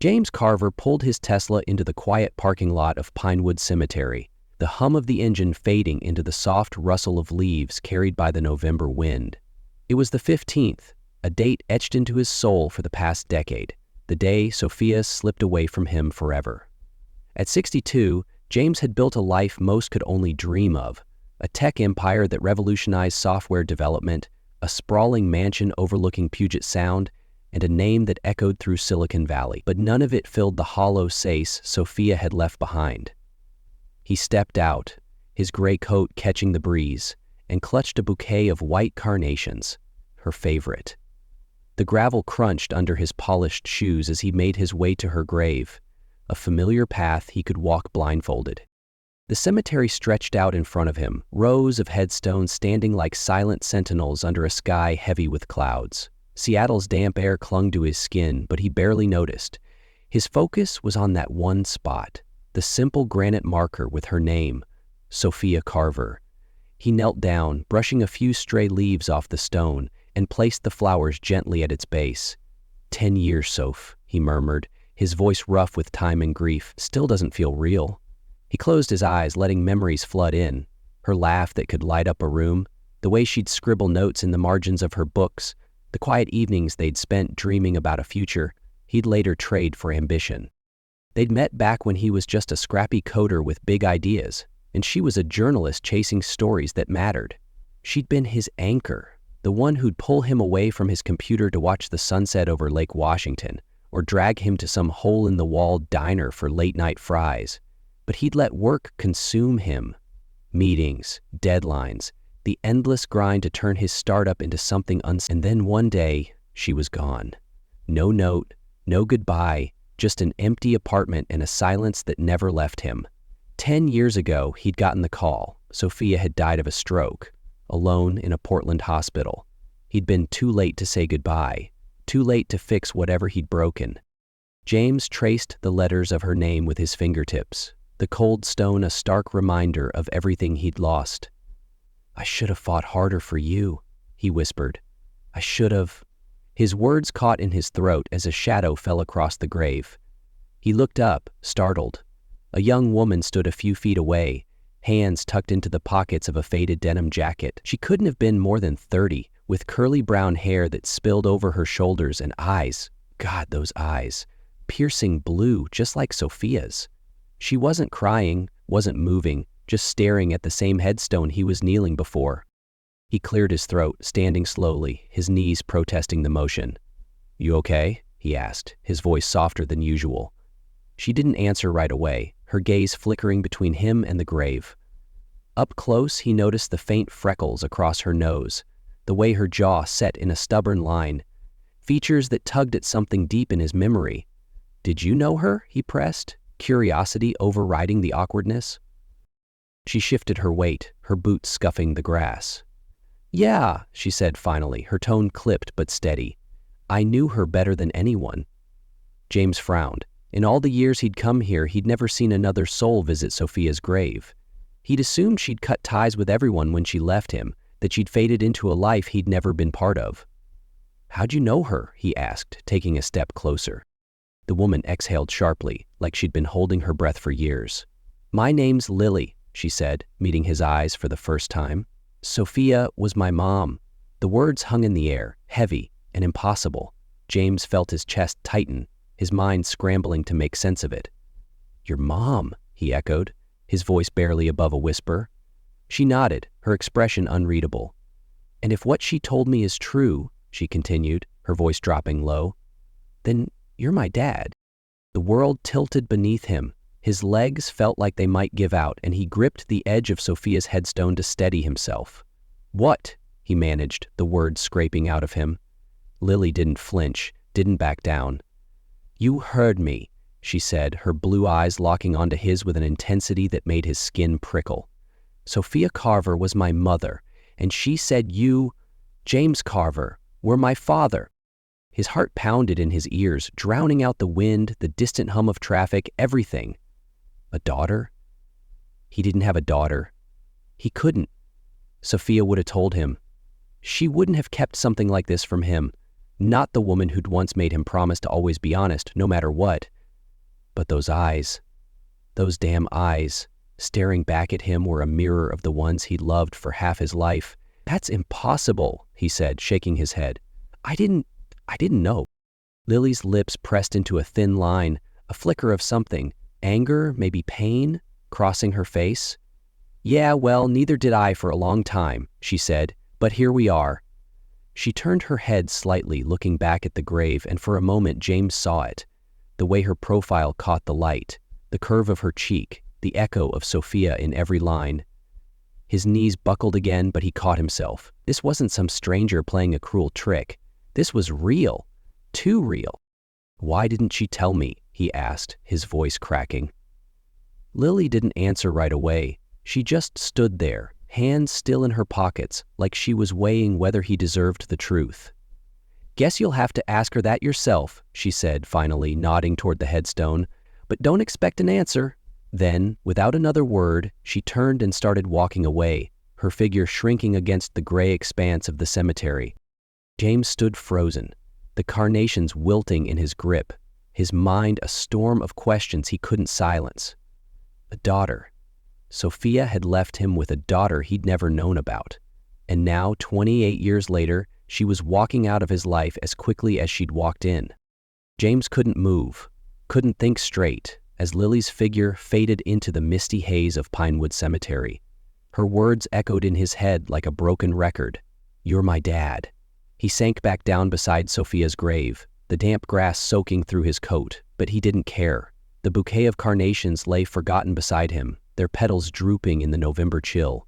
James Carver pulled his Tesla into the quiet parking lot of Pinewood Cemetery, the hum of the engine fading into the soft rustle of leaves carried by the November wind. It was the 15th, a date etched into his soul for the past decade, the day Sophia slipped away from him forever. At 62, James had built a life most could only dream of, a tech empire that revolutionized software development, a sprawling mansion overlooking Puget Sound, and a name that echoed through Silicon Valley. But none of it filled the hollow space Sophia had left behind. He stepped out, his gray coat catching the breeze, and clutched a bouquet of white carnations, her favorite. The gravel crunched under his polished shoes as he made his way to her grave, a familiar path he could walk blindfolded. The cemetery stretched out in front of him, rows of headstones standing like silent sentinels under a sky heavy with clouds. Seattle's damp air clung to his skin, but he barely noticed. His focus was on that one spot, the simple granite marker with her name, Sophia Carver. He knelt down, brushing a few stray leaves off the stone, and placed the flowers gently at its base. 10 years, Soph, he murmured, his voice rough with time and grief. Still doesn't feel real. He closed his eyes, letting memories flood in. Her laugh that could light up a room, the way she'd scribble notes in the margins of her books, the quiet evenings they'd spent dreaming about a future he'd later trade for ambition. They'd met back when he was just a scrappy coder with big ideas, and she was a journalist chasing stories that mattered. She'd been his anchor, the one who'd pull him away from his computer to watch the sunset over Lake Washington, or drag him to some hole-in-the-wall diner for late-night fries. But he'd let work consume him. Meetings, deadlines, the endless grind to turn his startup into something and then one day, she was gone. No note, no goodbye, just an empty apartment and a silence that never left him. 10 years ago, he'd gotten the call. Sophia had died of a stroke, alone in a Portland hospital. He'd been too late to say goodbye, too late to fix whatever he'd broken. James traced the letters of her name with his fingertips, the cold stone a stark reminder of everything he'd lost. "I should have fought harder for you," he whispered. "I should have." His words caught in his throat as a shadow fell across the grave. He looked up, startled. A young woman stood a few feet away, hands tucked into the pockets of a faded denim jacket. She couldn't have been more than 30, with curly brown hair that spilled over her shoulders and eyes, God, those eyes, piercing blue just like Sophia's. She wasn't crying, wasn't moving, just staring at the same headstone he was kneeling before. He cleared his throat, standing slowly, his knees protesting the motion. "You okay?" he asked, his voice softer than usual. She didn't answer right away, her gaze flickering between him and the grave. Up close, he noticed the faint freckles across her nose, the way her jaw set in a stubborn line, features that tugged at something deep in his memory. "Did you know her?" he pressed, curiosity overriding the awkwardness. She shifted her weight, her boots scuffing the grass. "Yeah," she said finally, her tone clipped but steady. "I knew her better than anyone." James frowned. In all the years he'd come here, he'd never seen another soul visit Sophia's grave. He'd assumed she'd cut ties with everyone when she left him, that she'd faded into a life he'd never been part of. "How'd you know her?" he asked, taking a step closer. The woman exhaled sharply, like she'd been holding her breath for years. "My name's Lily," she said, meeting his eyes for the first time. "Sophia was my mom." The words hung in the air, heavy and impossible. James felt his chest tighten, his mind scrambling to make sense of it. "Your mom," he echoed, his voice barely above a whisper. She nodded, her expression unreadable. "And if what she told me is true," she continued, her voice dropping low, "then you're my dad." The world tilted beneath him. His legs felt like they might give out, and he gripped the edge of Sophia's headstone to steady himself. "What?" he managed, the words scraping out of him. Lily didn't flinch, didn't back down. "You heard me," she said, her blue eyes locking onto his with an intensity that made his skin prickle. "Sophia Carver was my mother, and she said you, James Carver, were my father." His heart pounded in his ears, drowning out the wind, the distant hum of traffic, everything. A daughter? He didn't have a daughter. He couldn't. Sophia would have told him. She wouldn't have kept something like this from him. Not the woman who'd once made him promise to always be honest, no matter what. But those eyes, those damn eyes, staring back at him were a mirror of the ones he'd loved for half his life. "That's impossible," he said, shaking his head. I didn't know." Lily's lips pressed into a thin line, a flicker of something, anger, maybe pain, crossing her face. "Yeah, well, neither did I for a long time," she said, "but here we are." She turned her head slightly, looking back at the grave, and for a moment James saw it. The way her profile caught the light, the curve of her cheek, the echo of Sophia in every line. His knees buckled again, but he caught himself. This wasn't some stranger playing a cruel trick. This was real. Too real. "Why didn't she tell me?" he asked, his voice cracking. Lily didn't answer right away. She just stood there, hands still in her pockets, like she was weighing whether he deserved the truth. "Guess you'll have to ask her that yourself," she said finally, nodding toward the headstone. "But don't expect an answer." Then, without another word, she turned and started walking away, her figure shrinking against the gray expanse of the cemetery. James stood frozen, the carnations wilting in his grip, his mind a storm of questions he couldn't silence. A daughter. Sophia had left him with a daughter he'd never known about. And now, 28 years later, she was walking out of his life as quickly as she'd walked in. James couldn't move, couldn't think straight, as Lily's figure faded into the misty haze of Pinewood Cemetery. Her words echoed in his head like a broken record. "You're my dad." He sank back down beside Sophia's grave, the damp grass soaking through his coat, but he didn't care. The bouquet of carnations lay forgotten beside him, their petals drooping in the November chill.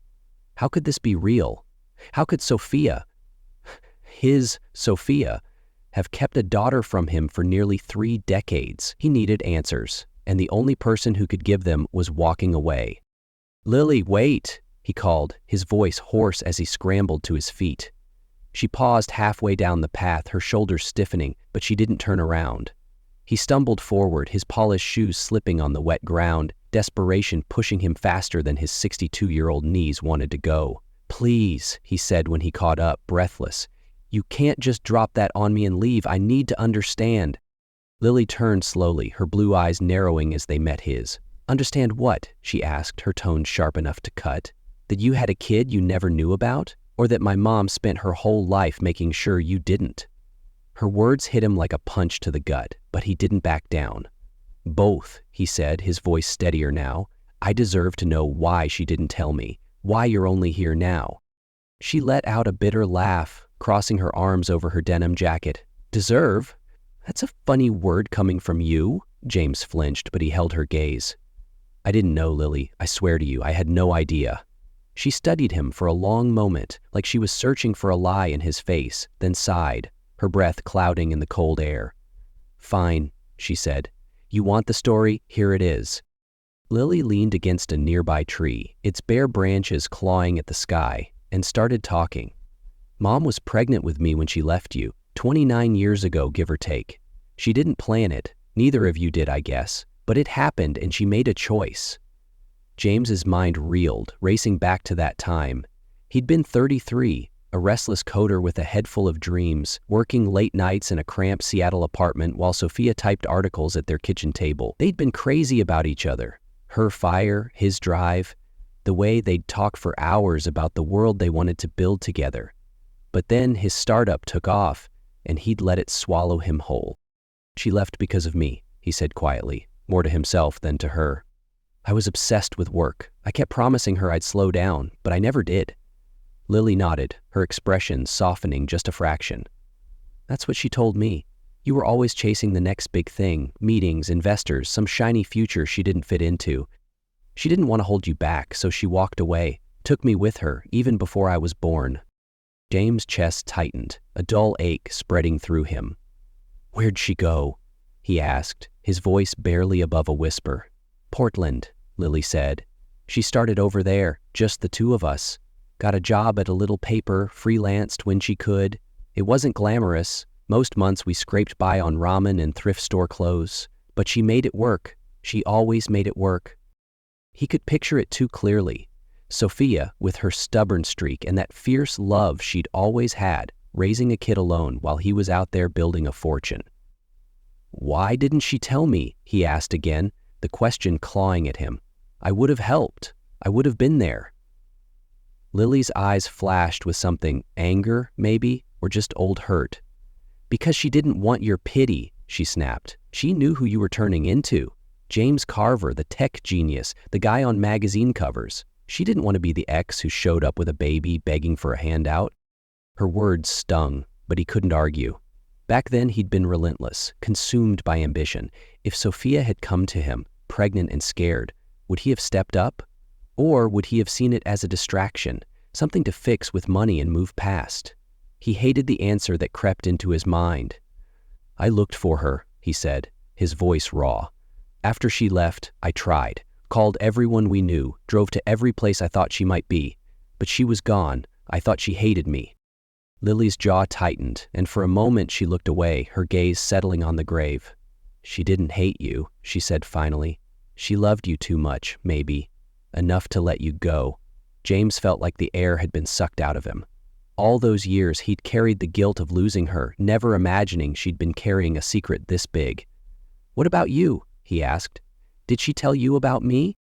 How could this be real? How could Sophia, his Sophia, have kept a daughter from him for nearly 3 decades? He needed answers, and the only person who could give them was walking away. "Lily, wait," he called, his voice hoarse as he scrambled to his feet. She paused halfway down the path, her shoulders stiffening, but she didn't turn around. He stumbled forward, his polished shoes slipping on the wet ground, desperation pushing him faster than his 62-year-old knees wanted to go. "Please," he said when he caught up, breathless. "You can't just drop that on me and leave. I need to understand." Lily turned slowly, her blue eyes narrowing as they met his. "Understand what?" she asked, her tone sharp enough to cut. "That you had a kid you never knew about? Or that my mom spent her whole life making sure you didn't?" Her words hit him like a punch to the gut, but he didn't back down. "Both," he said, his voice steadier now. "I deserve to know why she didn't tell me, why you're only here now." She let out a bitter laugh, crossing her arms over her denim jacket. "Deserve? That's a funny word coming from you." James flinched, but he held her gaze. "I didn't know, Lily. I swear to you, I had no idea." She studied him for a long moment, like she was searching for a lie in his face, then sighed, her breath clouding in the cold air. "Fine," she said. "You want the story? Here it is." Lily leaned against a nearby tree, its bare branches clawing at the sky, and started talking. "Mom was pregnant with me when she left you, 29 years ago, give or take. She didn't plan it, neither of you did, I guess, but it happened and she made a choice." James's mind reeled, racing back to that time. He'd been 33, a restless coder with a head full of dreams, working late nights in a cramped Seattle apartment while Sophia typed articles at their kitchen table. They'd been crazy about each other. Her fire, his drive, the way they'd talk for hours about the world they wanted to build together. But then his startup took off, and he'd let it swallow him whole. "She left because of me," he said quietly, more to himself than to her. "I was obsessed with work. I kept promising her I'd slow down, but I never did." Lily nodded, her expression softening just a fraction. "That's what she told me. You were always chasing the next big thing, meetings, investors, some shiny future she didn't fit into. She didn't want to hold you back, so she walked away, took me with her, even before I was born." James' chest tightened, a dull ache spreading through him. "Where'd she go?" he asked, his voice barely above a whisper. "Portland," Lily said. "She started over there, just the two of us. Got a job at a little paper, freelanced when she could. It wasn't glamorous. Most months we scraped by on ramen and thrift store clothes. But she made it work. She always made it work." He could picture it too clearly. Sophia, with her stubborn streak and that fierce love she'd always had, raising a kid alone while he was out there building a fortune. "Why didn't she tell me?" he asked again, the question clawing at him. "I would have helped. I would have been there." Lily's eyes flashed with something, anger, maybe, or just old hurt. "Because she didn't want your pity," she snapped. "She knew who you were turning into. James Carver, the tech genius, the guy on magazine covers. She didn't want to be the ex who showed up with a baby begging for a handout." Her words stung, but he couldn't argue. Back then he'd been relentless, consumed by ambition. If Sophia had come to him, pregnant and scared, would he have stepped up? Or would he have seen it as a distraction, something to fix with money and move past? He hated the answer that crept into his mind. "I looked for her," he said, his voice raw. "After she left, I tried, called everyone we knew, drove to every place I thought she might be. But she was gone. I thought she hated me." Lily's jaw tightened, and for a moment she looked away, her gaze settling on the grave. "She didn't hate you," she said finally. "She loved you too much, maybe. Enough to let you go." James felt like the air had been sucked out of him. All those years he'd carried the guilt of losing her, never imagining she'd been carrying a secret this big. "What about you?" he asked. "Did she tell you about me?"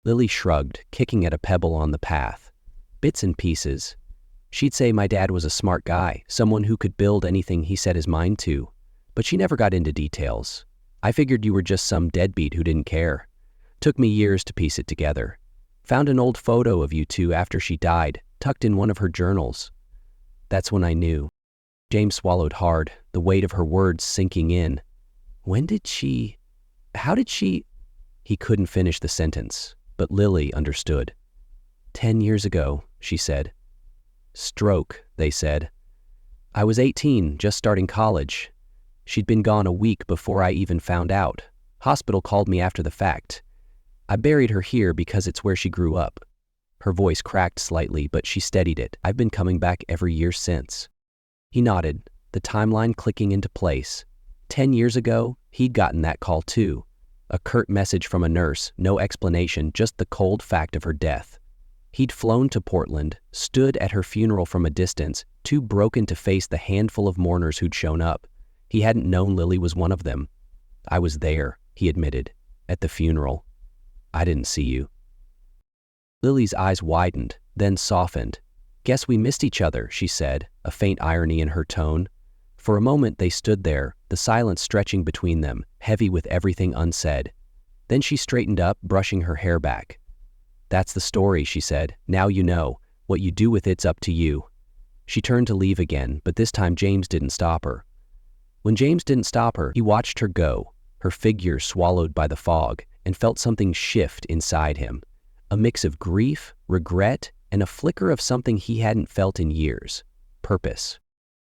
Lily shrugged, kicking at a pebble on the path. "Bits and pieces. She'd say my dad was a smart guy, someone who could build anything he set his mind to. But she never got into details. I figured you were just some deadbeat who didn't care. Took me years to piece it together. Found an old photo of you two after she died, tucked in one of her journals. That's when I knew." James swallowed hard, the weight of her words sinking in. How did she? He couldn't finish the sentence, but Lily understood. 10 years ago, she said. Stroke, they said. I was 18, just starting college. She'd been gone a week before I even found out. Hospital called me after the fact. I buried her here because it's where she grew up. Her voice cracked slightly, but she steadied it. I've been coming back every year since. He nodded, the timeline clicking into place. 10 years ago, he'd gotten that call too. A curt message from a nurse, no explanation, just the cold fact of her death. He'd flown to Portland, stood at her funeral from a distance, too broken to face the handful of mourners who'd shown up. He hadn't known Lily was one of them. I was there, he admitted, at the funeral. I didn't see you. Lily's eyes widened, then softened. Guess we missed each other, she said, a faint irony in her tone. For a moment they stood there, the silence stretching between them, heavy with everything unsaid. Then she straightened up, brushing her hair back. That's the story, she said. Now you know. What you do with it's up to you. She turned to leave again, but this time James didn't stop her. When James didn't stop her, he watched her go, her figure swallowed by the fog, and felt something shift inside him. A mix of grief, regret, and a flicker of something he hadn't felt in years. Purpose.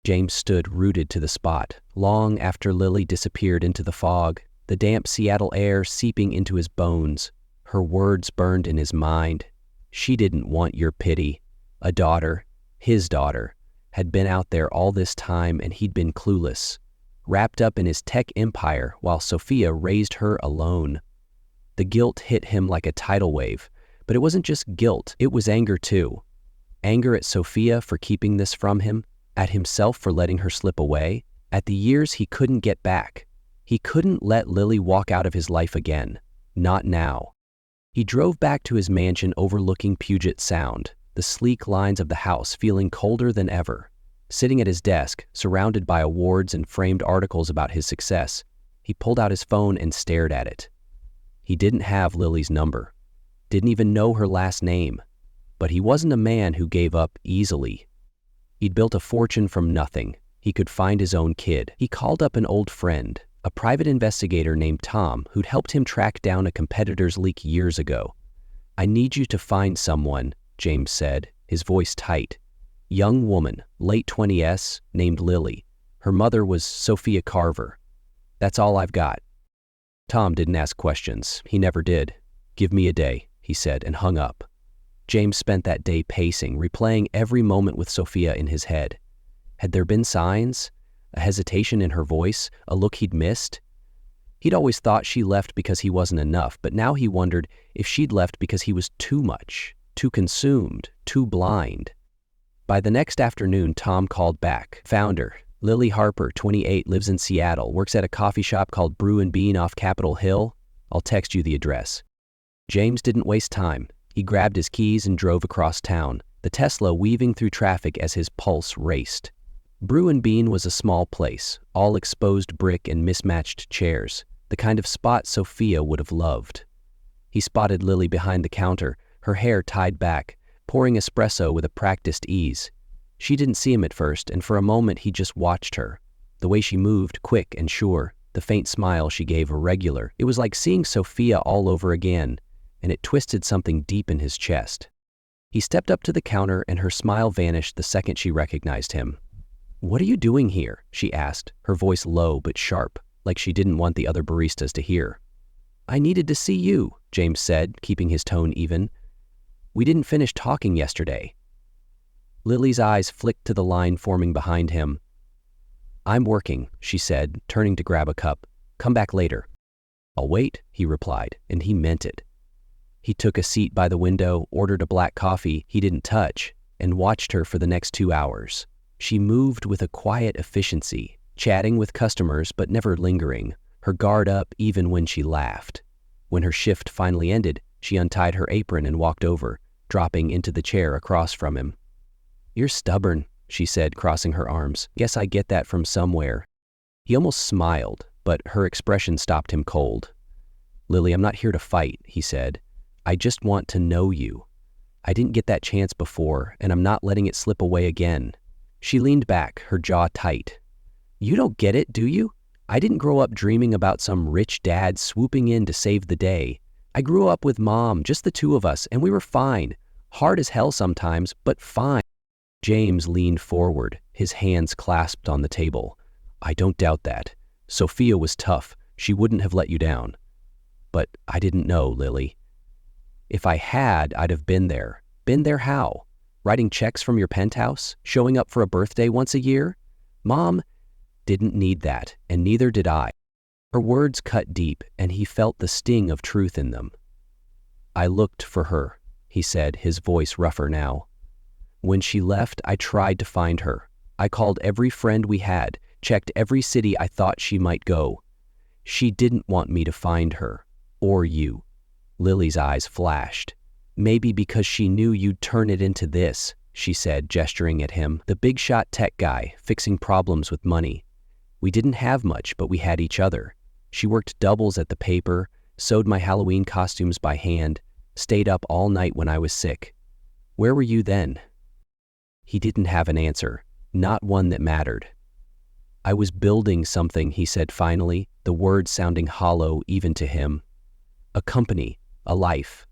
James stood rooted to the spot, long after Lily disappeared into the fog, the damp Seattle air seeping into his bones. Her words burned in his mind. She didn't want your pity. A daughter, his daughter, had been out there all this time and he'd been clueless, wrapped up in his tech empire while Sophia raised her alone. The guilt hit him like a tidal wave, but it wasn't just guilt, it was anger too. Anger at Sophia for keeping this from him, at himself for letting her slip away, at the years he couldn't get back. He couldn't let Lily walk out of his life again. Not now. He drove back to his mansion overlooking Puget Sound, the sleek lines of the house feeling colder than ever. Sitting at his desk, surrounded by awards and framed articles about his success, he pulled out his phone and stared at it. He didn't have Lily's number, didn't even know her last name, but he wasn't a man who gave up easily. He'd built a fortune from nothing. He could find his own kid. He called up an old friend, a private investigator named Tom, who'd helped him track down a competitor's leak years ago. I need you to find someone, James said, his voice tight. Young woman, late 20s, named Lily. Her mother was Sophia Carver. That's all I've got. Tom didn't ask questions. He never did. Give me a day, he said, and hung up. James spent that day pacing, replaying every moment with Sophia in his head. Had there been signs? A hesitation in her voice? A look he'd missed? He'd always thought she left because he wasn't enough, but now he wondered if she'd left because he was too much, too consumed, too blind. By the next afternoon, Tom called back. Found her. Lily Harper, 28, lives in Seattle, works at a coffee shop called Brew and Bean off Capitol Hill. I'll text you the address. James didn't waste time. He grabbed his keys and drove across town, the Tesla weaving through traffic as his pulse raced. Brew and Bean was a small place, all exposed brick and mismatched chairs, the kind of spot Sophia would have loved. He spotted Lily behind the counter, her hair tied back, pouring espresso with a practiced ease. She didn't see him at first, and for a moment he just watched her. The way she moved, quick and sure, the faint smile she gave irregular. It was like seeing Sophia all over again, and it twisted something deep in his chest. He stepped up to the counter, and her smile vanished the second she recognized him. "What are you doing here?" she asked, her voice low but sharp, like she didn't want the other baristas to hear. "I needed to see you," James said, keeping his tone even. "We didn't finish talking yesterday." Lily's eyes flicked to the line forming behind him. "I'm working," she said, turning to grab a cup. "Come back later." "I'll wait," he replied, and he meant it. He took a seat by the window, ordered a black coffee he didn't touch, and watched her for the next 2 hours. She moved with a quiet efficiency, chatting with customers but never lingering, her guard up even when she laughed. When her shift finally ended, she untied her apron and walked over, dropping into the chair across from him. "You're stubborn," she said, crossing her arms. "Guess I get that from somewhere." He almost smiled, but her expression stopped him cold. "Lily, I'm not here to fight," he said. "I just want to know you. I didn't get that chance before, and I'm not letting it slip away again." She leaned back, her jaw tight. "You don't get it, do you? I didn't grow up dreaming about some rich dad swooping in to save the day. I grew up with Mom, just the two of us, and we were fine. Hard as hell sometimes, but fine." James leaned forward, his hands clasped on the table. "I don't doubt that. Sophia was tough. She wouldn't have let you down. But I didn't know, Lily. If I had, I'd have been there. Been there how? Writing checks from your penthouse? Showing up for a birthday once a year? Mom didn't need that, and neither did I." Her words cut deep, and he felt the sting of truth in them. "I looked for her," he said, his voice rougher now. "When she left, I tried to find her. I called every friend we had, checked every city I thought she might go. She didn't want me to find her. Or you." Lily's eyes flashed. "Maybe because she knew you'd turn it into this," she said, gesturing at him, the big shot tech guy, fixing problems with money. "We didn't have much, but we had each other. She worked doubles at the paper, sewed my Halloween costumes by hand, stayed up all night when I was sick. Where were you then?" He didn't have an answer, not one that mattered. "I was building something," he said finally, the words sounding hollow even to him. "A company, a life.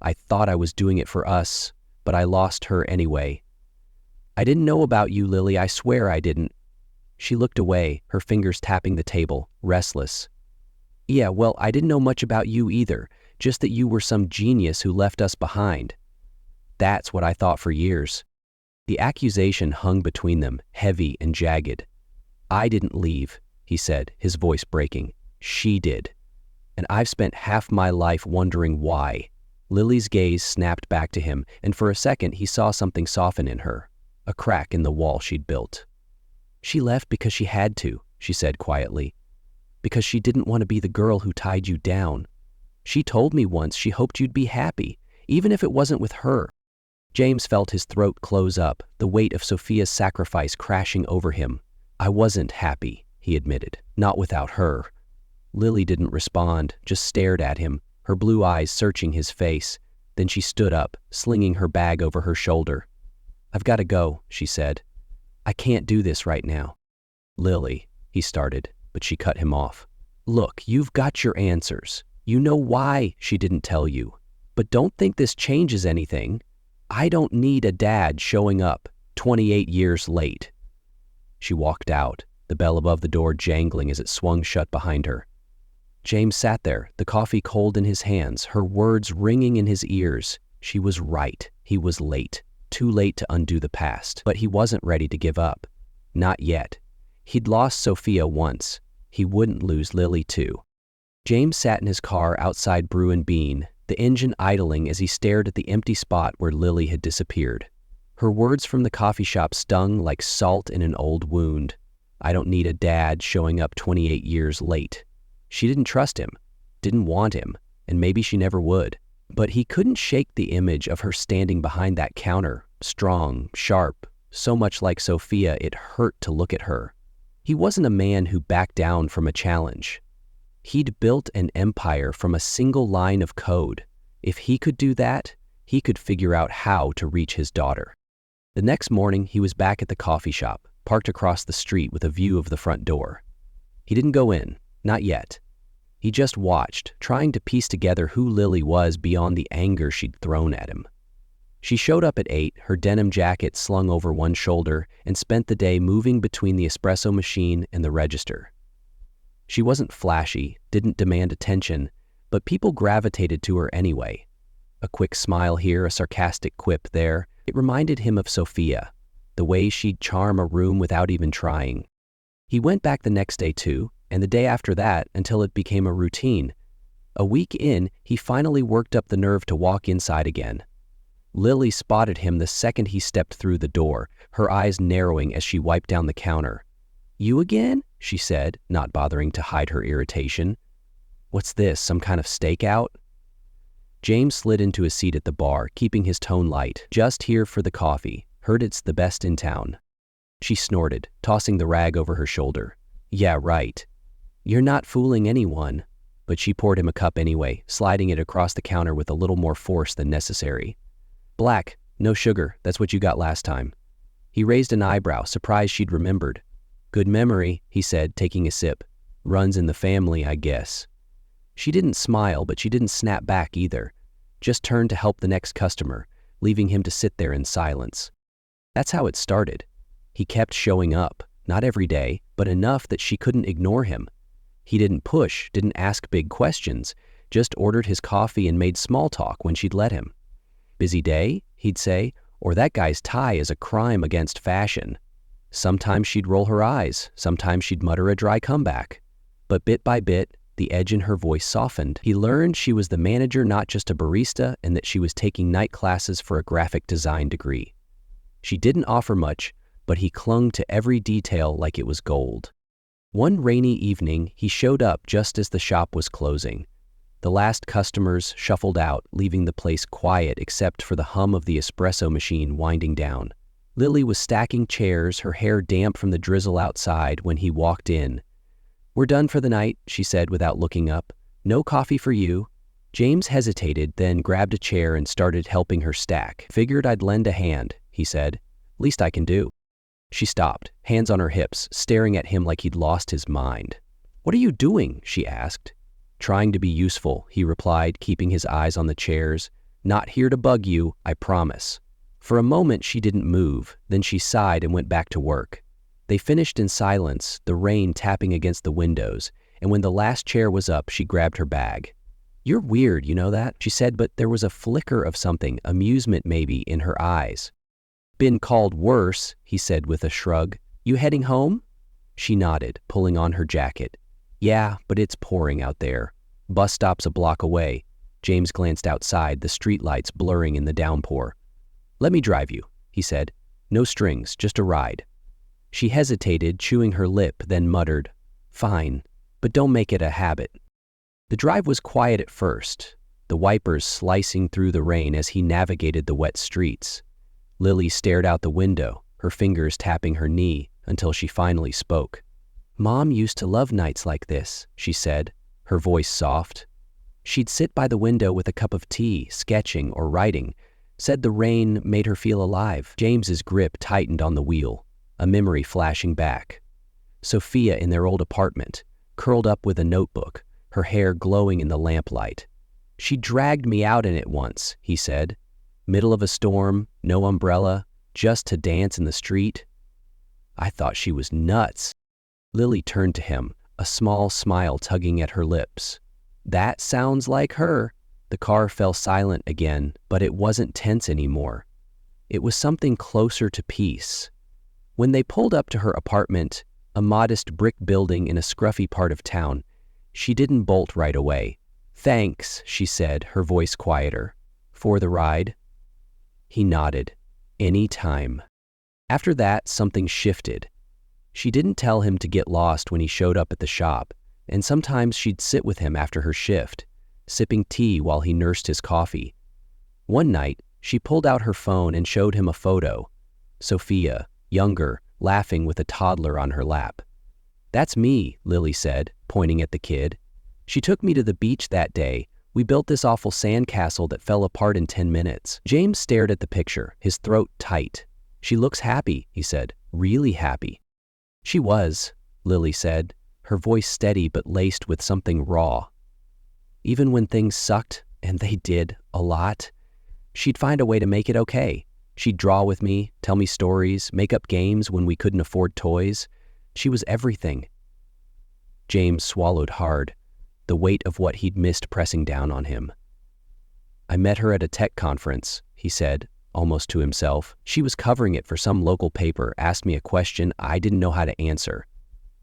I thought I was doing it for us, but I lost her anyway. I didn't know about you, Lily, I swear I didn't." She looked away, her fingers tapping the table, restless. "Yeah, well, I didn't know much about you either, just that you were some genius who left us behind. That's what I thought for years." The accusation hung between them, heavy and jagged. "I didn't leave," he said, his voice breaking. "She did. And I've spent half my life wondering why." Lily's gaze snapped back to him, and for a second he saw something soften in her, a crack in the wall she'd built. "She left because she had to," she said quietly. "Because she didn't want to be the girl who tied you down. She told me once she hoped you'd be happy, even if it wasn't with her." James felt his throat close up, the weight of Sophia's sacrifice crashing over him. "I wasn't happy," he admitted. "Not without her." Lily didn't respond, just stared at him, her blue eyes searching his face. Then she stood up, slinging her bag over her shoulder. "I've got to go," she said. "I can't do this right now." "Lily," he started, but she cut him off. "Look, you've got your answers. You know why she didn't tell you. But don't think this changes anything. I don't need a dad showing up 28 years late." She walked out, the bell above the door jangling as it swung shut behind her. James sat there, the coffee cold in his hands, her words ringing in his ears. She was right. He was late. Too late to undo the past. But he wasn't ready to give up. Not yet. He'd lost Sophia once. He wouldn't lose Lily too. James sat in his car outside Brew and Bean, the engine idling as he stared at the empty spot where Lily had disappeared. Her words from the coffee shop stung like salt in an old wound. I don't need a dad showing up 28 years late. She didn't trust him, didn't want him, and maybe she never would. But he couldn't shake the image of her standing behind that counter, strong, sharp, so much like Sophia it hurt to look at her. He wasn't a man who backed down from a challenge. He'd built an empire from a single line of code. If he could do that, he could figure out how to reach his daughter. The next morning, he was back at the coffee shop, parked across the street with a view of the front door. He didn't go in, not yet. He just watched, trying to piece together who Lily was beyond the anger she'd thrown at him. She showed up at 8, her denim jacket slung over one shoulder, and spent the day moving between the espresso machine and the register. She wasn't flashy, didn't demand attention, but people gravitated to her anyway. A quick smile here, a sarcastic quip there. It reminded him of Sophia, the way she'd charm a room without even trying. He went back the next day too, and the day after that until it became a routine. A week in, he finally worked up the nerve to walk inside again. Lily spotted him the second he stepped through the door, her eyes narrowing as she wiped down the counter. "You again?" she said, not bothering to hide her irritation. "What's this, some kind of stakeout?" James slid into his seat at the bar, keeping his tone light. "Just here for the coffee. Heard it's the best in town." She snorted, tossing the rag over her shoulder. "Yeah, right. You're not fooling anyone." But she poured him a cup anyway, sliding it across the counter with a little more force than necessary. "Black, no sugar, that's what you got last time." He raised an eyebrow, surprised she'd remembered. "Good memory," he said, taking a sip. "Runs in the family, I guess." She didn't smile, but she didn't snap back either. Just turned to help the next customer, leaving him to sit there in silence. That's how it started. He kept showing up, not every day, but enough that she couldn't ignore him. He didn't push, didn't ask big questions, just ordered his coffee and made small talk when she'd let him. "Busy day?" he'd say, or "That guy's tie is a crime against fashion." Sometimes she'd roll her eyes, sometimes she'd mutter a dry comeback. But bit by bit, the edge in her voice softened. He learned she was the manager, not just a barista, and that she was taking night classes for a graphic design degree. She didn't offer much, but he clung to every detail like it was gold. One rainy evening, he showed up just as the shop was closing. The last customers shuffled out, leaving the place quiet except for the hum of the espresso machine winding down. Lily was stacking chairs, her hair damp from the drizzle outside, when he walked in. "We're done for the night," she said without looking up. "No coffee for you." James hesitated, then grabbed a chair and started helping her stack. "Figured I'd lend a hand," he said. "Least I can do." She stopped, hands on her hips, staring at him like he'd lost his mind. "What are you doing?" she asked. "Trying to be useful," he replied, keeping his eyes on the chairs. "Not here to bug you, I promise." For a moment she didn't move, then she sighed and went back to work. They finished in silence, the rain tapping against the windows, and when the last chair was up, she grabbed her bag. "You're weird, you know that?" she said, but there was a flicker of something, amusement maybe, in her eyes. "Been called worse," he said with a shrug. "You heading home?" She nodded, pulling on her jacket. "Yeah, but it's pouring out there. Bus stop's a block away." James glanced outside, the streetlights blurring in the downpour. "Let me drive you," he said. "No strings, just a ride." She hesitated, chewing her lip, then muttered, "Fine, but don't make it a habit." The drive was quiet at first, the wipers slicing through the rain as he navigated the wet streets. Lily stared out the window, her fingers tapping her knee, until she finally spoke. "Mom used to love nights like this," she said, her voice soft. She'd sit by the window with a cup of tea, sketching or writing, said the rain made her feel alive. James's grip tightened on the wheel, a memory flashing back. Sophia in their old apartment, curled up with a notebook, her hair glowing in the lamplight. "She dragged me out in it once," he said. "Middle of a storm, no umbrella, just to dance in the street." "I thought she was nuts." Lily turned to him, a small smile tugging at her lips. "That sounds like her." The car fell silent again, but it wasn't tense anymore. It was something closer to peace. When they pulled up to her apartment, a modest brick building in a scruffy part of town, she didn't bolt right away. "Thanks," she said, her voice quieter. "For the ride?" He nodded. Anytime. After that, something shifted. She didn't tell him to get lost when he showed up at the shop, and sometimes she'd sit with him after her shift, sipping tea while he nursed his coffee. One night, she pulled out her phone and showed him a photo. Sophia, younger, laughing with a toddler on her lap. "That's me," Lily said, pointing at the kid. "She took me to the beach that day. We built this awful sandcastle that fell apart in 10 minutes. James stared at the picture, his throat tight. "She looks happy," he said, "really happy." "She was," Lily said, her voice steady but laced with something raw. "Even when things sucked, and they did, a lot, she'd find a way to make it okay. She'd draw with me, tell me stories, make up games when we couldn't afford toys. She was everything." James swallowed hard, the weight of what he'd missed pressing down on him. "I met her at a tech conference," he said, almost to himself. "She was covering it for some local paper, asked me a question I didn't know how to answer.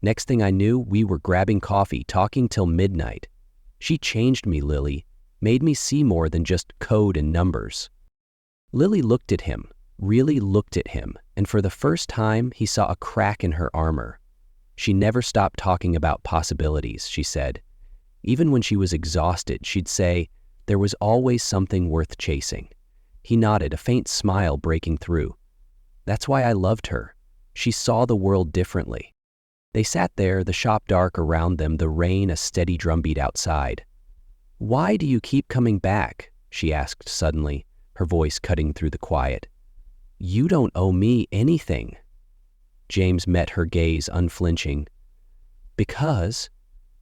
Next thing I knew, we were grabbing coffee, talking till midnight. She changed me, Lily, made me see more than just code and numbers." Lily looked at him, really looked at him, and for the first time, he saw a crack in her armor. She never stopped talking about possibilities, she said. Even when she was exhausted, she'd say, "There was always something worth chasing." He nodded, a faint smile breaking through. "That's why I loved her. She saw the world differently." They sat there, the shop dark around them, the rain a steady drumbeat outside. "Why do you keep coming back?" she asked suddenly, her voice cutting through the quiet. "You don't owe me anything." James met her gaze unflinching. "Because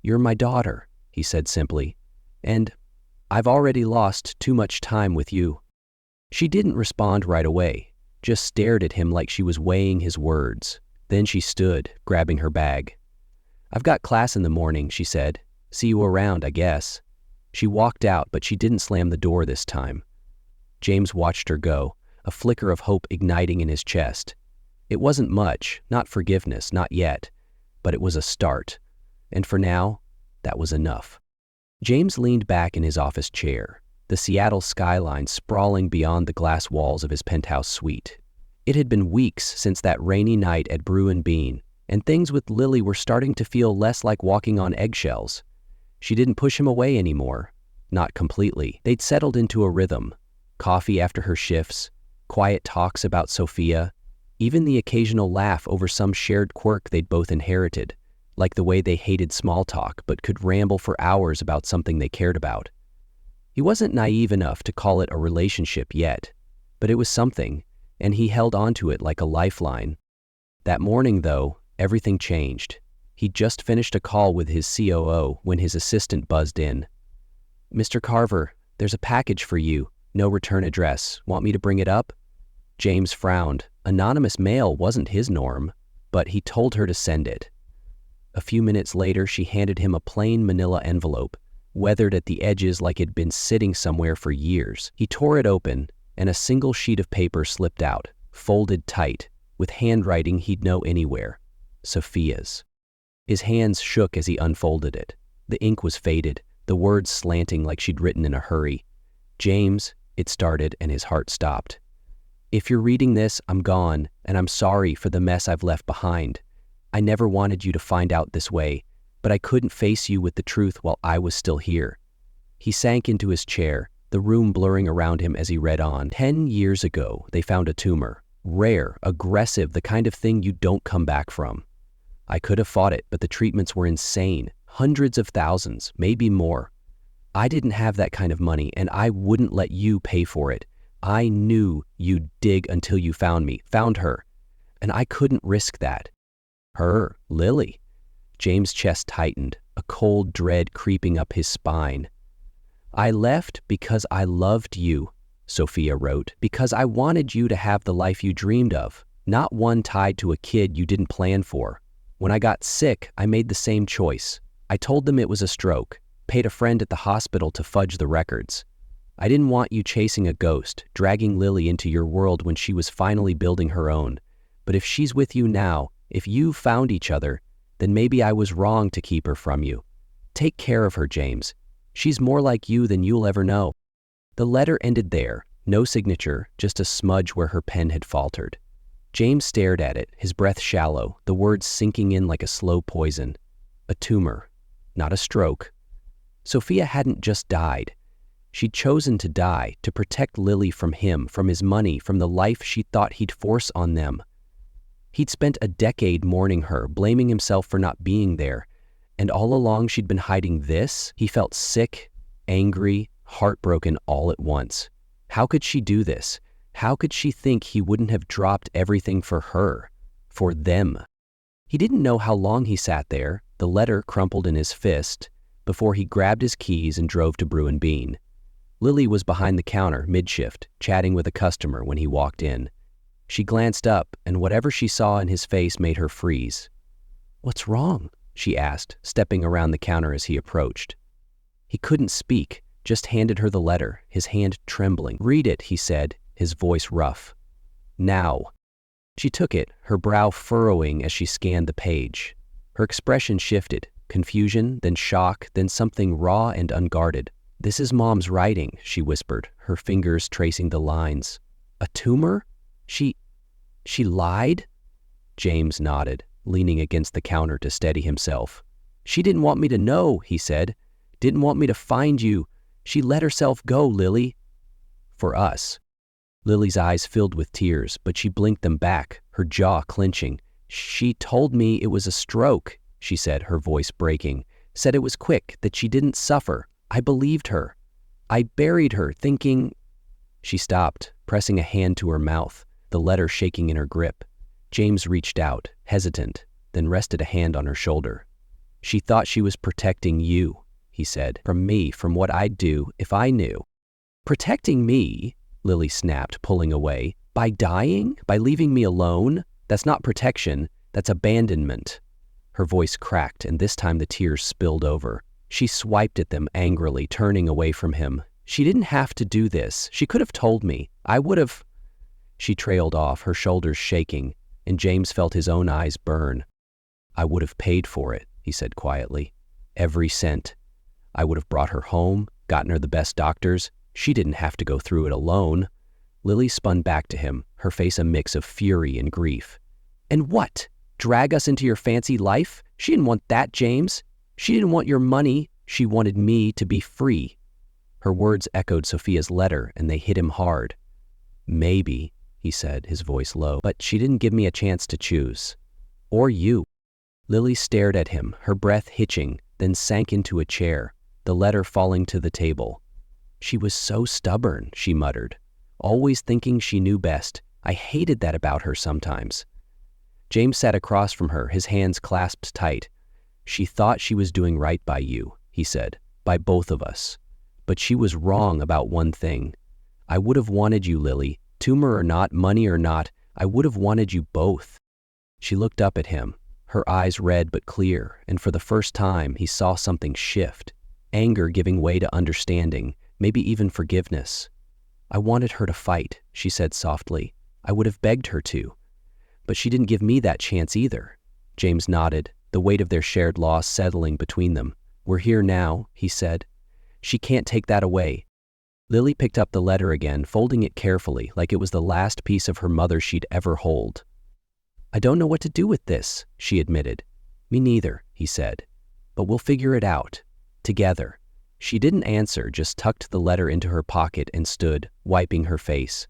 you're my daughter," he said simply, "and I've already lost too much time with you." She didn't respond right away, just stared at him like she was weighing his words. Then she stood, grabbing her bag. "I've got class in the morning," she said. "See you around, I guess." She walked out, but she didn't slam the door this time. James watched her go, a flicker of hope igniting in his chest. It wasn't much, not forgiveness, not yet, but it was a start. And for now, that was enough. James leaned back in his office chair, the Seattle skyline sprawling beyond the glass walls of his penthouse suite. It had been weeks since that rainy night at Brew and Bean, and things with Lily were starting to feel less like walking on eggshells. She didn't push him away anymore. Not completely. They'd settled into a rhythm. Coffee after her shifts, quiet talks about Sophia, even the occasional laugh over some shared quirk they'd both inherited, like the way they hated small talk but could ramble for hours about something they cared about. He wasn't naive enough to call it a relationship yet, but it was something, and he held onto it like a lifeline. That morning, though, everything changed. He'd just finished a call with his COO when his assistant buzzed in. "Mr. Carver, there's a package for you. No return address. Want me to bring it up?" James frowned. Anonymous mail wasn't his norm, but he told her to send it. A few minutes later, she handed him a plain manila envelope, weathered at the edges like it'd been sitting somewhere for years. He tore it open, and a single sheet of paper slipped out, folded tight, with handwriting he'd know anywhere. Sophia's. His hands shook as he unfolded it. The ink was faded, the words slanting like she'd written in a hurry. "James," it started, and his heart stopped. "If you're reading this, I'm gone, and I'm sorry for the mess I've left behind. I never wanted you to find out this way, but I couldn't face you with the truth while I was still here." He sank into his chair, the room blurring around him as he read on. 10 years ago, they found a tumor. Rare, aggressive, the kind of thing you don't come back from. I could have fought it, but the treatments were insane. Hundreds of thousands, maybe more. I didn't have that kind of money, and I wouldn't let you pay for it. I knew you'd dig until you found me, found her, and I couldn't risk that. Her, Lily. James' chest tightened, a cold dread creeping up his spine. "I left because I loved you," Sophia wrote, "because I wanted you to have the life you dreamed of, not one tied to a kid you didn't plan for. When I got sick, I made the same choice. I told them it was a stroke, paid a friend at the hospital to fudge the records. I didn't want you chasing a ghost, dragging Lily into your world when she was finally building her own. But if she's with you now, if you found each other, then maybe I was wrong to keep her from you. Take care of her, James. She's more like you than you'll ever know." The letter ended there, No signature, just a smudge where her pen had faltered. James stared at it, his breath shallow, the words sinking in like a slow poison. A tumor, not a stroke. Sophia hadn't just died. She'd chosen to die, to protect Lily from him, from his money, from the life she thought he'd force on them. He'd spent a decade mourning her, blaming himself for not being there, and all along she'd been hiding this. He felt sick, angry, heartbroken all at once. How could she do this? How could she think he wouldn't have dropped everything for her, for them? He didn't know how long he sat there, the letter crumpled in his fist, before he grabbed his keys and drove to Brew and Bean. Lily was behind the counter, mid-shift, chatting with a customer when he walked in. She glanced up, and whatever she saw in his face made her freeze. "What's wrong?" she asked, stepping around the counter as he approached. He couldn't speak, just handed her the letter, his hand trembling. "Read it," he said, his voice rough. "Now." She took it, her brow furrowing as she scanned the page. Her expression shifted, confusion, then shock, then something raw and unguarded. "This is Mom's writing," she whispered, her fingers tracing the lines. "A tumor? She lied?" James nodded, leaning against the counter to steady himself. "She didn't want me to know," he said. "Didn't want me to find you. She let herself go, Lily." "For us." Lily's eyes filled with tears, but she blinked them back, her jaw clenching. "She told me it was a stroke," she said, her voice breaking. "Said it was quick, that she didn't suffer. I believed her. I buried her, thinking—" She stopped, pressing a hand to her mouth, the letter shaking in her grip. James reached out, hesitant, then rested a hand on her shoulder. "She thought she was protecting you," he said, "from me, from what I'd do if I knew." "Protecting me?" Lily snapped, pulling away. "By dying? By leaving me alone? That's not protection, that's abandonment." Her voice cracked, and this time the tears spilled over. She swiped at them angrily, turning away from him. "She didn't have to do this. She could have told me. I would have—" She trailed off, her shoulders shaking, and James felt his own eyes burn. "I would have paid for it," he said quietly. "Every cent. I would have brought her home, gotten her the best doctors. She didn't have to go through it alone." Lily spun back to him, her face a mix of fury and grief. "And what? Drag us into your fancy life? She didn't want that, James. She didn't want your money. She wanted me to be free." Her words echoed Sophia's letter, and they hit him hard. "Maybe," he said, his voice low, "but she didn't give me a chance to choose. Or you." Lily stared at him, her breath hitching, then sank into a chair, the letter falling to the table. "She was so stubborn," she muttered, "always thinking she knew best. I hated that about her sometimes." James sat across from her, his hands clasped tight. "She thought she was doing right by you," he said, "by both of us. But she was wrong about one thing. I would have wanted you, Lily, tumor or not, money or not, I would have wanted you both." She looked up at him, her eyes red but clear, and for the first time he saw something shift, anger giving way to understanding, maybe even forgiveness. "I wanted her to fight," she said softly. "I would have begged her to. But she didn't give me that chance either." James nodded, the weight of their shared loss settling between them. "We're here now," he said. "She can't take that away." Lily picked up the letter again, folding it carefully, like it was the last piece of her mother she'd ever hold. "I don't know what to do with this," she admitted. "Me neither," he said. "But we'll figure it out. Together." She didn't answer, just tucked the letter into her pocket and stood, wiping her face.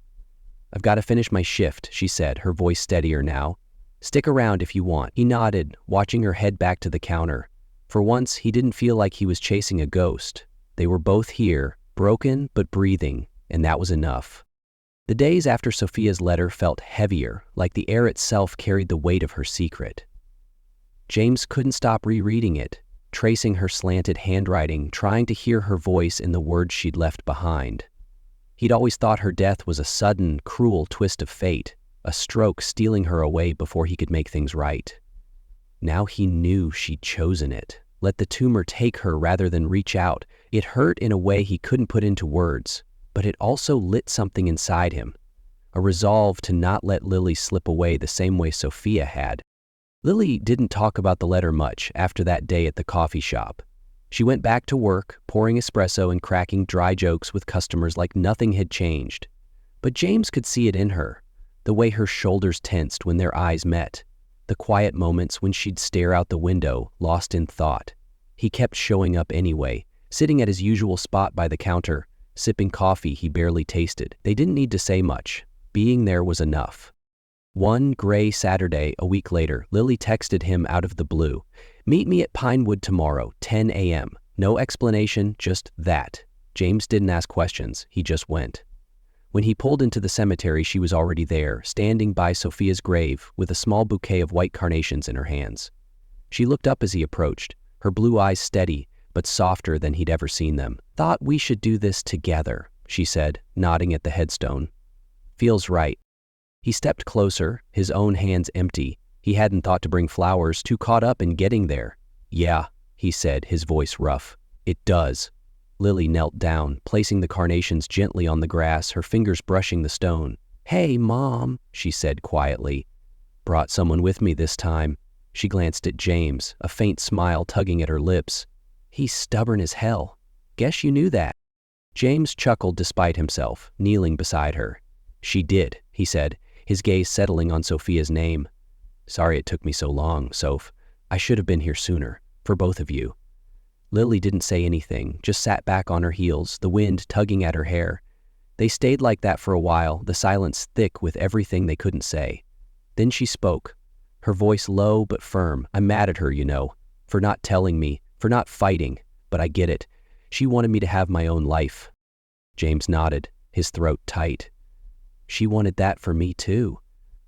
"I've got to finish my shift," she said, her voice steadier now. "Stick around if you want." He nodded, watching her head back to the counter. For once, he didn't feel like he was chasing a ghost. They were both here, broken but breathing, and that was enough. The days after Sophia's letter felt heavier, like the air itself carried the weight of her secret. James couldn't stop rereading it, tracing her slanted handwriting, trying to hear her voice in the words she'd left behind. He'd always thought her death was a sudden, cruel twist of fate, a stroke stealing her away before he could make things right. Now he knew she'd chosen it, let the tumor take her rather than reach out. It hurt in a way he couldn't put into words, but it also lit something inside him, a resolve to not let Lily slip away the same way Sophia had. Lily didn't talk about the letter much after that day at the coffee shop. She went back to work, pouring espresso and cracking dry jokes with customers like nothing had changed. But James could see it in her, the way her shoulders tensed when their eyes met, the quiet moments when she'd stare out the window, lost in thought. He kept showing up anyway, sitting at his usual spot by the counter, sipping coffee he barely tasted. They didn't need to say much. Being there was enough. One gray Saturday, a week later, Lily texted him out of the blue. "Meet me at Pinewood tomorrow, 10 a.m. No explanation, just that." James didn't ask questions, he just went. When he pulled into the cemetery, she was already there, standing by Sophia's grave with a small bouquet of white carnations in her hands. She looked up as he approached, her blue eyes steady, but softer than he'd ever seen them. "Thought we should do this together," she said, nodding at the headstone. "Feels right." He stepped closer, his own hands empty. He hadn't thought to bring flowers, too caught up in getting there. "Yeah," he said, his voice rough. "It does." Lily knelt down, placing the carnations gently on the grass, her fingers brushing the stone. "Hey, Mom," she said quietly. "Brought someone with me this time." She glanced at James, a faint smile tugging at her lips. "He's stubborn as hell. Guess you knew that." James chuckled despite himself, kneeling beside her. "She did," he said, his gaze settling on Sophia's name. "Sorry it took me so long, Soph. I should have been here sooner, for both of you." Lily didn't say anything, just sat back on her heels, the wind tugging at her hair. They stayed like that for a while, the silence thick with everything they couldn't say. Then she spoke, her voice low but firm. "I'm mad at her, you know, for not telling me, for not fighting, but I get it. She wanted me to have my own life." James nodded, his throat tight. "She wanted that for me too.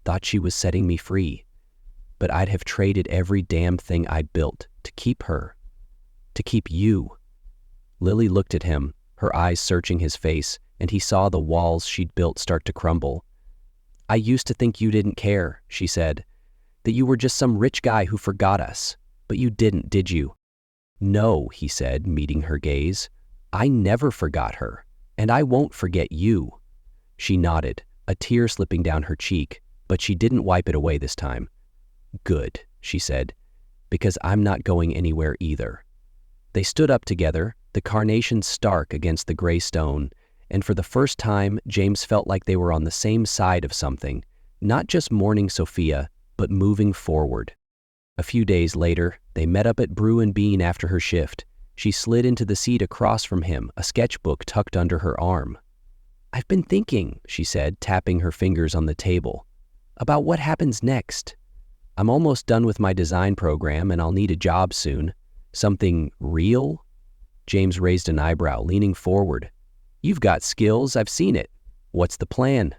Thought she was setting me free. But I'd have traded every damn thing I built to keep her. To keep you." Lily looked at him, her eyes searching his face, and he saw the walls she'd built start to crumble. "I used to think you didn't care," she said, "that you were just some rich guy who forgot us. But you didn't, did you?" "No," he said, meeting her gaze. "I never forgot her, and I won't forget you." She nodded, a tear slipping down her cheek, but she didn't wipe it away this time. "Good," she said, "because I'm not going anywhere either." They stood up together, the carnations stark against the gray stone, and for the first time, James felt like they were on the same side of something, not just mourning Sophia, but moving forward. A few days later, they met up at Brew and Bean after her shift. She slid into the seat across from him, a sketchbook tucked under her arm. "I've been thinking," she said, tapping her fingers on the table, "about what happens next. I'm almost done with my design program and I'll need a job soon. Something real?" James raised an eyebrow, leaning forward. "You've got skills, I've seen it. What's the plan?"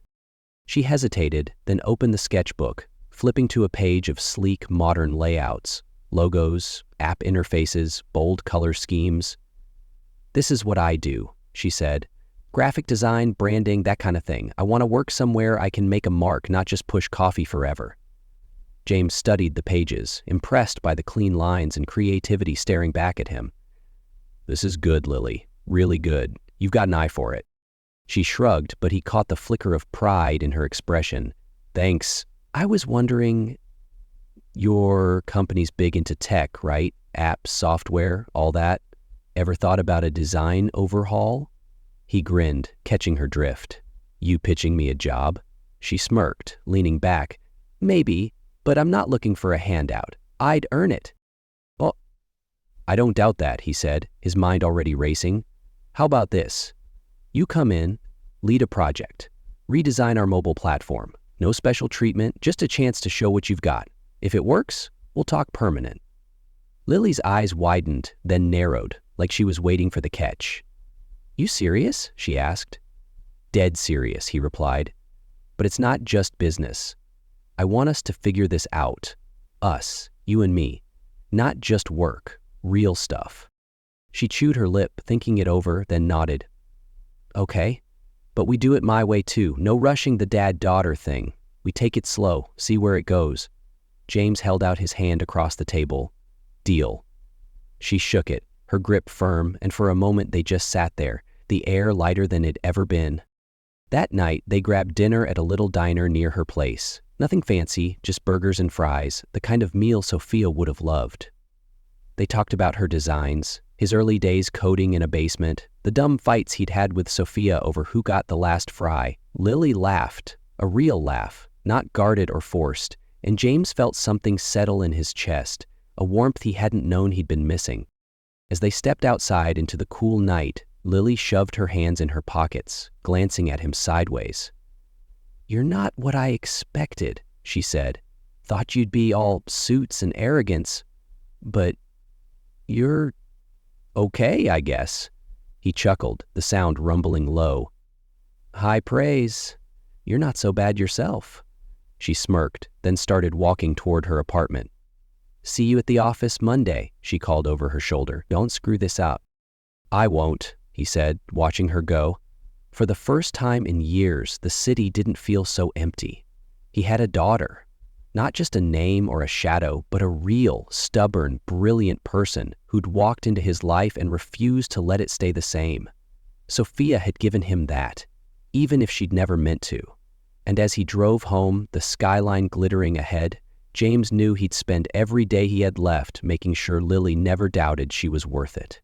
She hesitated, then opened the sketchbook, flipping to a page of sleek, modern layouts, logos, app interfaces, bold color schemes. "This is what I do," she said. "Graphic design, branding, that kind of thing. I want to work somewhere I can make a mark, not just push coffee forever." James studied the pages, impressed by the clean lines and creativity staring back at him. "This is good, Lily. Really good. You've got an eye for it." She shrugged, but he caught the flicker of pride in her expression. "Thanks. I was wondering, your company's big into tech, right? Apps, software, all that. Ever thought about a design overhaul?" He grinned, catching her drift. "You pitching me a job?" She smirked, leaning back. "Maybe. But I'm not looking for a handout. I'd earn it." "Well, I don't doubt that," he said, his mind already racing. "How about this? You come in, lead a project, redesign our mobile platform. No special treatment, just a chance to show what you've got. If it works, we'll talk permanent." Lily's eyes widened, then narrowed, like she was waiting for the catch. "You serious?" she asked. "Dead serious," he replied. "But it's not just business. I want us to figure this out. Us, you and me. Not just work, real stuff." She chewed her lip, thinking it over, then nodded. "Okay, but we do it my way too. No rushing the dad-daughter thing. We take it slow, see where it goes." James held out his hand across the table. "Deal." She shook it, her grip firm, and for a moment they just sat there, the air lighter than it'd ever been. That night, they grabbed dinner at a little diner near her place. Nothing fancy, just burgers and fries, the kind of meal Sophia would have loved. They talked about her designs, his early days coding in a basement, The dumb fights he'd had with Sophia over who got the last fry. Lily laughed, a real laugh, not guarded or forced, and James felt something settle in his chest, a warmth he hadn't known he'd been missing. As they stepped outside into the cool night, Lily shoved her hands in her pockets, glancing at him sideways. "You're not what I expected," she said. "Thought you'd be all suits and arrogance, but you're okay, I guess." He chuckled, the sound rumbling low. "High praise. You're not so bad yourself." She smirked, then started walking toward her apartment. "See you at the office Monday," she called over her shoulder. "Don't screw this up." "I won't," he said, watching her go. For the first time in years, the city didn't feel so empty. He had a daughter. Not just a name or a shadow, but a real, stubborn, brilliant person who'd walked into his life and refused to let it stay the same. Sophia had given him that, even if she'd never meant to. And as he drove home, the skyline glittering ahead, James knew he'd spend every day he had left making sure Lily never doubted she was worth it.